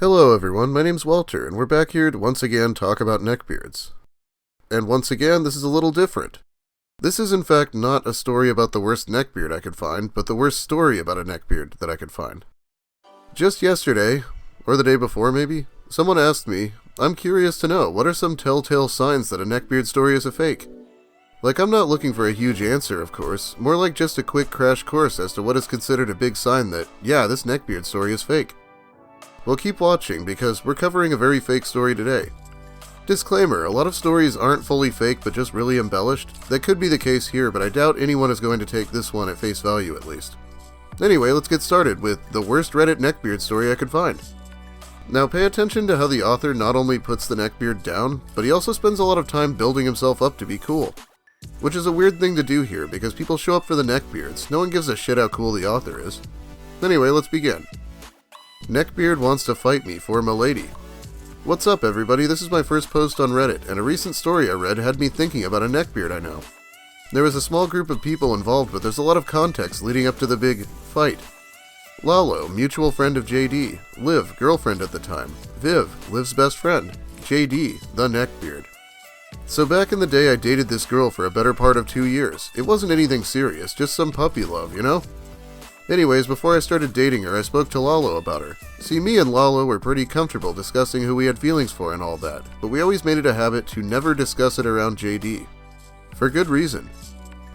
Hello everyone, my name's Walter, and we're back here to once again talk about neckbeards. And once again, this is a little different. This is in fact not a story about the worst neckbeard I could find, but the worst story about a neckbeard that I could find. Just yesterday, or the day before maybe, someone asked me, I'm curious to know, what are some telltale signs that a neckbeard story is a fake? Like, I'm not looking for a huge answer, of course, more like just a quick crash course as to what is considered a big sign that, yeah, this neckbeard story is fake. Well, keep watching, because we're covering a very fake story today. Disclaimer, a lot of stories aren't fully fake, but just really embellished. That could be the case here, but I doubt anyone is going to take this one at face value, at least. Anyway, let's get started with the worst Reddit neckbeard story I could find. Now, pay attention to how the author not only puts the neckbeard down, but he also spends a lot of time building himself up to be cool. Which is a weird thing to do here, because people show up for the neckbeards. No one gives a shit how cool the author is. Anyway, let's begin. Neckbeard wants to fight me for m'lady. What's up everybody, this is my first post on Reddit, and a recent story I read had me thinking about a neckbeard I know. There was a small group of people involved, but there's a lot of context leading up to the big fight. Lalo, mutual friend of JD. Liv, girlfriend at the time. Viv, Liv's best friend. JD, the neckbeard. So back in the day I dated this girl for a better part of 2 years. It wasn't anything serious, just some puppy love, you know? Anyways, before I started dating her, I spoke to Lalo about her. See, me and Lalo were pretty comfortable discussing who we had feelings for and all that, but we always made it a habit to never discuss it around JD. For good reason.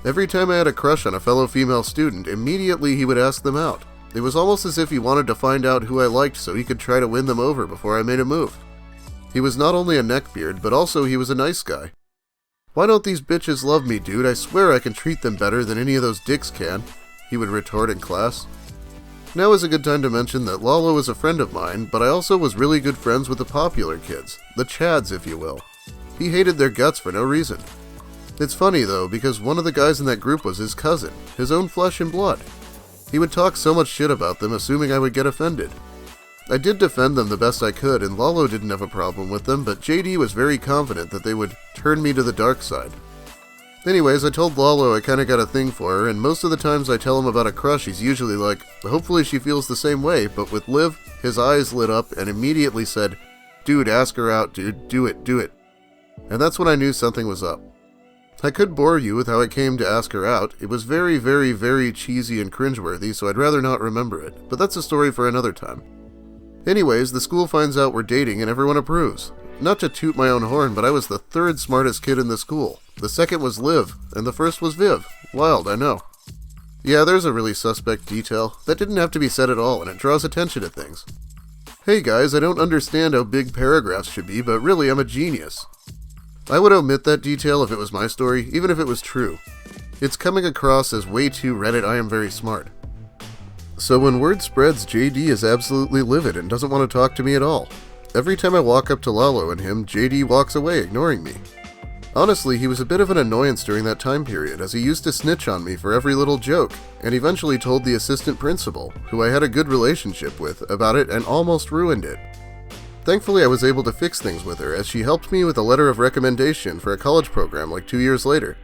Every time I had a crush on a fellow female student, immediately he would ask them out. It was almost as if he wanted to find out who I liked so he could try to win them over before I made a move. He was not only a neckbeard, but also he was a nice guy. Why don't these bitches love me, dude? I swear I can treat them better than any of those dicks can, he would retort in class. Now is a good time to mention that Lalo is a friend of mine, but I also was really good friends with the popular kids, the Chads if you will. He hated their guts for no reason. It's funny though, because one of the guys in that group was his cousin, his own flesh and blood. He would talk so much shit about them, assuming I would get offended. I did defend them the best I could, and Lalo didn't have a problem with them, but JD was very confident that they would turn me to the dark side. Anyways, I told Lalo I kinda got a thing for her, and most of the times I tell him about a crush, he's usually like, hopefully she feels the same way, but with Liv, his eyes lit up and immediately said, dude, ask her out, dude, do it, do it. And that's when I knew something was up. I could bore you with how I came to ask her out. It was very, very, very cheesy and cringeworthy, so I'd rather not remember it, but that's a story for another time. Anyways, the school finds out we're dating and everyone approves. Not to toot my own horn, but I was the third smartest kid in the school. The second was Liv, and the first was Viv. Wild, I know. Yeah, there's a really suspect detail. That didn't have to be said at all, and it draws attention to things. Hey guys, I don't understand how big paragraphs should be, but really I'm a genius. I would omit that detail if it was my story, even if it was true. It's coming across as way too Reddit I am very smart. So when word spreads, JD is absolutely livid and doesn't want to talk to me at all. Every time I walk up to Lalo and him, JD walks away, ignoring me. Honestly, he was a bit of an annoyance during that time period, as he used to snitch on me for every little joke, and eventually told the assistant principal, who I had a good relationship with, about it and almost ruined it. Thankfully, I was able to fix things with her, as she helped me with a letter of recommendation for a college program like 2 years later.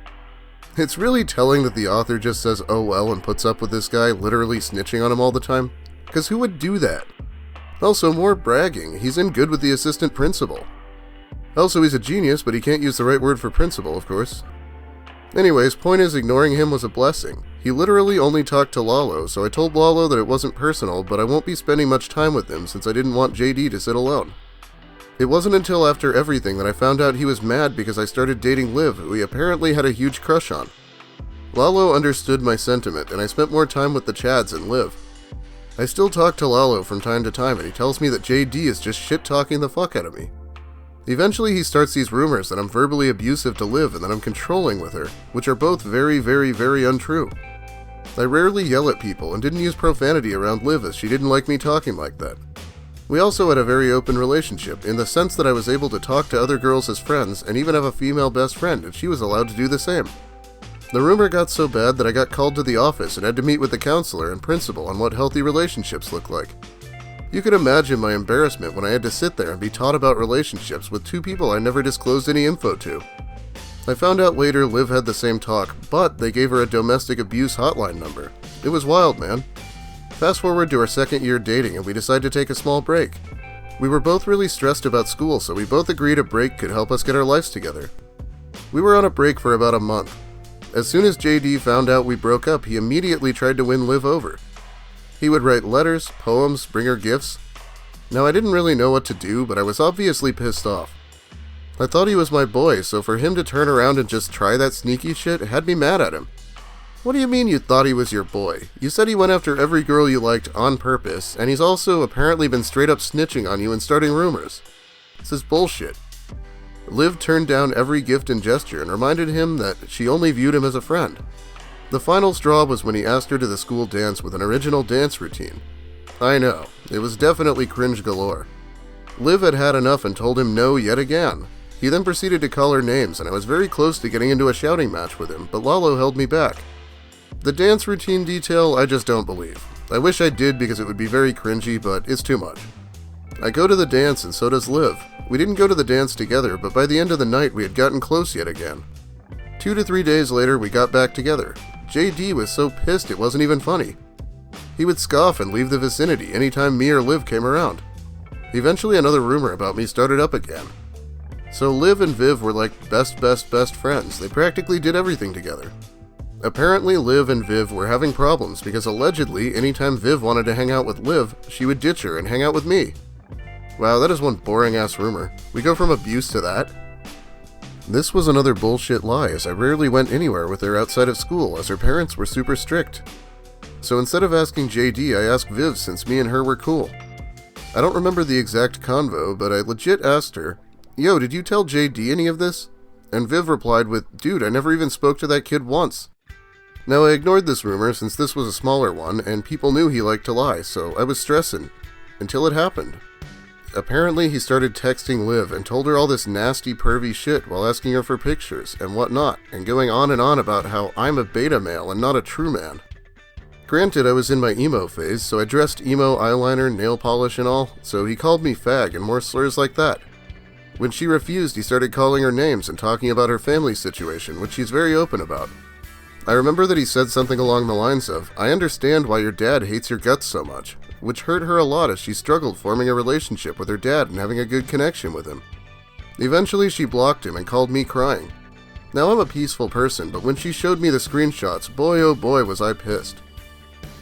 It's really telling that the author just says oh well and puts up with this guy literally snitching on him all the time, because who would do that? Also, more bragging, he's in good with the assistant principal. Also, he's a genius, but he can't use the right word for principal, of course. Anyways, point is, ignoring him was a blessing. He literally only talked to Lalo, so I told Lalo that it wasn't personal, but I won't be spending much time with him since I didn't want JD to sit alone. It wasn't until after everything that I found out he was mad because I started dating Liv, who he apparently had a huge crush on. Lalo understood my sentiment, and I spent more time with the Chads and Liv. I still talk to Lalo from time to time, and he tells me that JD is just shit-talking the fuck out of me. Eventually he starts these rumors that I'm verbally abusive to Liv and that I'm controlling with her, which are both very, very, very untrue. I rarely yell at people and didn't use profanity around Liv as she didn't like me talking like that. We also had a very open relationship, in the sense that I was able to talk to other girls as friends and even have a female best friend, and she was allowed to do the same. The rumor got so bad that I got called to the office and had to meet with the counselor and principal on what healthy relationships look like. You could imagine my embarrassment when I had to sit there and be taught about relationships with two people I never disclosed any info to. I found out later Liv had the same talk, but they gave her a domestic abuse hotline number. It was wild, man. Fast forward to our second year dating and we decide to take a small break. We were both really stressed about school, so we both agreed a break could help us get our lives together. We were on a break for about a month. As soon as JD found out we broke up, he immediately tried to win Liv over. He would write letters, poems, bring her gifts. Now, I didn't really know what to do, but I was obviously pissed off. I thought he was my boy, so for him to turn around and just try that sneaky shit had me mad at him. What do you mean you thought he was your boy? You said he went after every girl you liked on purpose, and he's also apparently been straight up snitching on you and starting rumors. This is bullshit. Liv turned down every gift and gesture and reminded him that she only viewed him as a friend. The final straw was when he asked her to the school dance with an original dance routine. I know, it was definitely cringe galore. Liv had had enough and told him no yet again. He then proceeded to call her names, and I was very close to getting into a shouting match with him, but Lalo held me back. The dance routine detail, I just don't believe. I wish I did because it would be very cringy, but it's too much. I go to the dance and so does Liv. We didn't go to the dance together, but by the end of the night we had gotten close yet again. 2 to 3 days later we got back together. JD was so pissed it wasn't even funny. He would scoff and leave the vicinity anytime me or Liv came around. Eventually another rumor about me started up again. So Liv and Viv were like best friends. They practically did everything together. Apparently Liv and Viv were having problems because allegedly anytime Viv wanted to hang out with Liv, she would ditch her and hang out with me. Wow, that is one boring-ass rumor. We go from abuse to that? This was another bullshit lie, as I rarely went anywhere with her outside of school, as her parents were super strict. So instead of asking JD, I asked Viv since me and her were cool. I don't remember the exact convo, but I legit asked her, "Yo, did you tell JD any of this?" And Viv replied with, "Dude, I never even spoke to that kid once." Now I ignored this rumor since this was a smaller one, and people knew he liked to lie, so I was stressing. Until it happened. Apparently he started texting Liv and told her all this nasty pervy shit while asking her for pictures and whatnot, and going on and on about how I'm a beta male and not a true man. Granted, I was in my emo phase, so I dressed emo, eyeliner, nail polish and all, so he called me fag and more slurs like that. When she refused, he started calling her names and talking about her family situation, which she's very open about. I remember that he said something along the lines of, "I understand why your dad hates your guts so much," which hurt her a lot as she struggled forming a relationship with her dad and having a good connection with him. Eventually she blocked him and called me crying. Now I'm a peaceful person, but when she showed me the screenshots, boy oh boy was I pissed.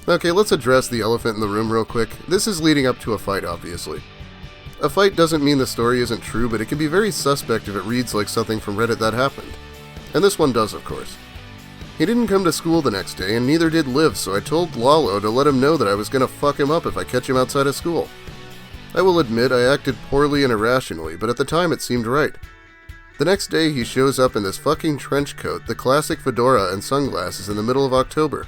Okay, let's address the elephant in the room real quick. This is leading up to a fight, obviously. A fight doesn't mean the story isn't true, but it can be very suspect if it reads like something from Reddit that happened. And this one does, of course. He didn't come to school the next day, and neither did Liv, so I told Lalo to let him know that I was gonna fuck him up if I catch him outside of school. I will admit I acted poorly and irrationally, but at the time it seemed right. The next day he shows up in this fucking trench coat, the classic fedora and sunglasses in the middle of October.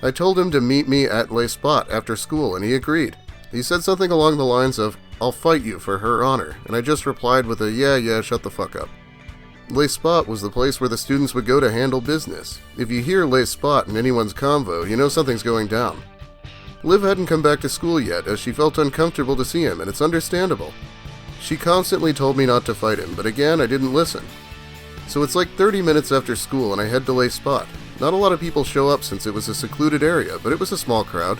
I told him to meet me at Le Spot after school, and he agreed. He said something along the lines of, "I'll fight you for her honor," and I just replied with a yeah, shut the fuck up. Le Spot was the place where the students would go to handle business. If you hear Le Spot in anyone's convo, you know something's going down. Liv hadn't come back to school yet, as she felt uncomfortable to see him, and it's understandable. She constantly told me not to fight him, but again, I didn't listen. So it's like 30 minutes after school and I head to Le Spot. Not a lot of people show up since it was a secluded area, but it was a small crowd.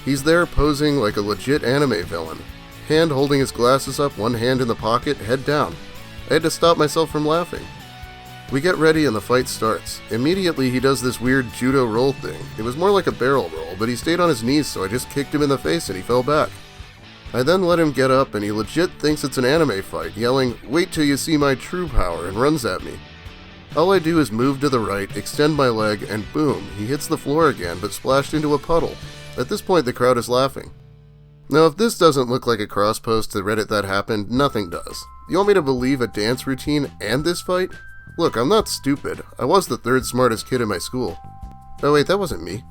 He's there posing like a legit anime villain. Hand holding his glasses up, one hand in the pocket, head down. I had to stop myself from laughing. We get ready and the fight starts. Immediately he does this weird judo roll thing. It was more like a barrel roll, but he stayed on his knees, so I just kicked him in the face and he fell back. I then let him get up and he legit thinks it's an anime fight, yelling, "Wait till you see my true power," and runs at me. All I do is move to the right, extend my leg, and boom, he hits the floor again but splashed into a puddle. At this point the crowd is laughing. Now if this doesn't look like a cross post to Reddit that happened, nothing does. You want me to believe a dance routine and this fight? Look, I'm not stupid. I was the third smartest kid in my school. Oh wait, that wasn't me.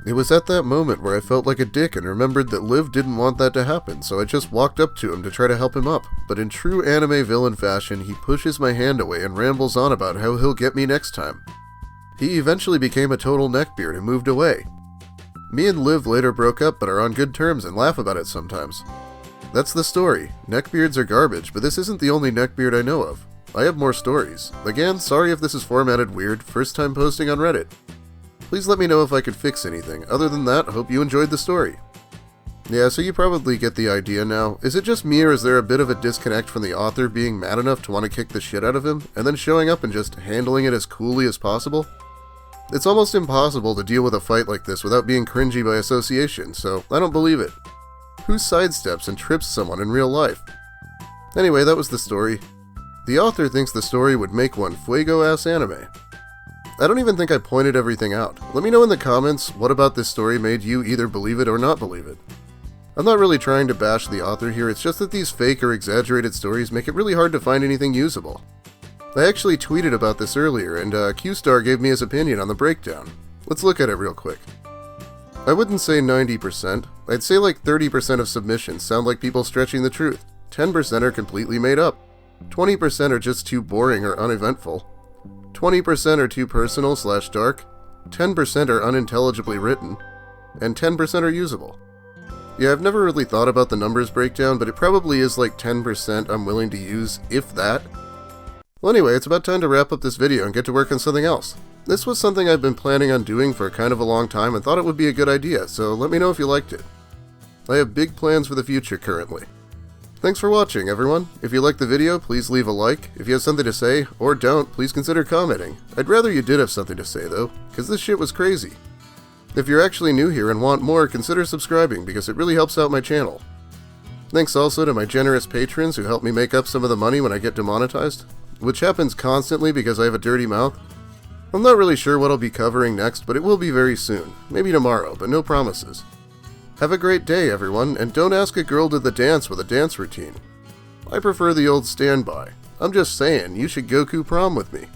It was at that moment where I felt like a dick and remembered that Liv didn't want that to happen, so I just walked up to him to try to help him up. But in true anime villain fashion, he pushes my hand away and rambles on about how he'll get me next time. He eventually became a total neckbeard and moved away. Me and Liv later broke up but are on good terms and laugh about it sometimes. That's the story. Neckbeards are garbage, but this isn't the only neckbeard I know of. I have more stories. Again, sorry if this is formatted weird, first time posting on Reddit. Please let me know if I could fix anything. Other than that, hope you enjoyed the story. Yeah, so you probably get the idea now. Is it just me, or is there a bit of a disconnect from the author being mad enough to want to kick the shit out of him, and then showing up and just handling it as coolly as possible? It's almost impossible to deal with a fight like this without being cringy by association, so I don't believe it. Who sidesteps and trips someone in real life? Anyway, that was the story. The author thinks the story would make one fuego-ass anime. I don't even think I pointed everything out. Let me know in the comments what about this story made you either believe it or not believe it. I'm not really trying to bash the author here, it's just that these fake or exaggerated stories make it really hard to find anything usable. I actually tweeted about this earlier, and Q-Star gave me his opinion on the breakdown. Let's look at it real quick. I wouldn't say 90%, I'd say like 30% of submissions sound like people stretching the truth, 10% are completely made up, 20% are just too boring or uneventful, 20% are too personal/dark, 10% are unintelligibly written, and 10% are usable. Yeah, I've never really thought about the numbers breakdown, but it probably is like 10% I'm willing to use, if that. Well anyway, it's about time to wrap up this video and get to work on something else. This was something I've been planning on doing for kind of a long time and thought it would be a good idea, so let me know if you liked it. I have big plans for the future currently. Thanks for watching, everyone. If you liked the video, please leave a like. If you have something to say, or don't, please consider commenting. I'd rather you did have something to say though, because this shit was crazy. If you're actually new here and want more, consider subscribing because it really helps out my channel. Thanks also to my generous patrons who help me make up some of the money when I get demonetized, which happens constantly because I have a dirty mouth. I'm not really sure what I'll be covering next, but it will be very soon. Maybe tomorrow, but no promises. Have a great day, everyone, and don't ask a girl to the dance with a dance routine. I prefer the old standby. I'm just saying, you should Goku prom with me.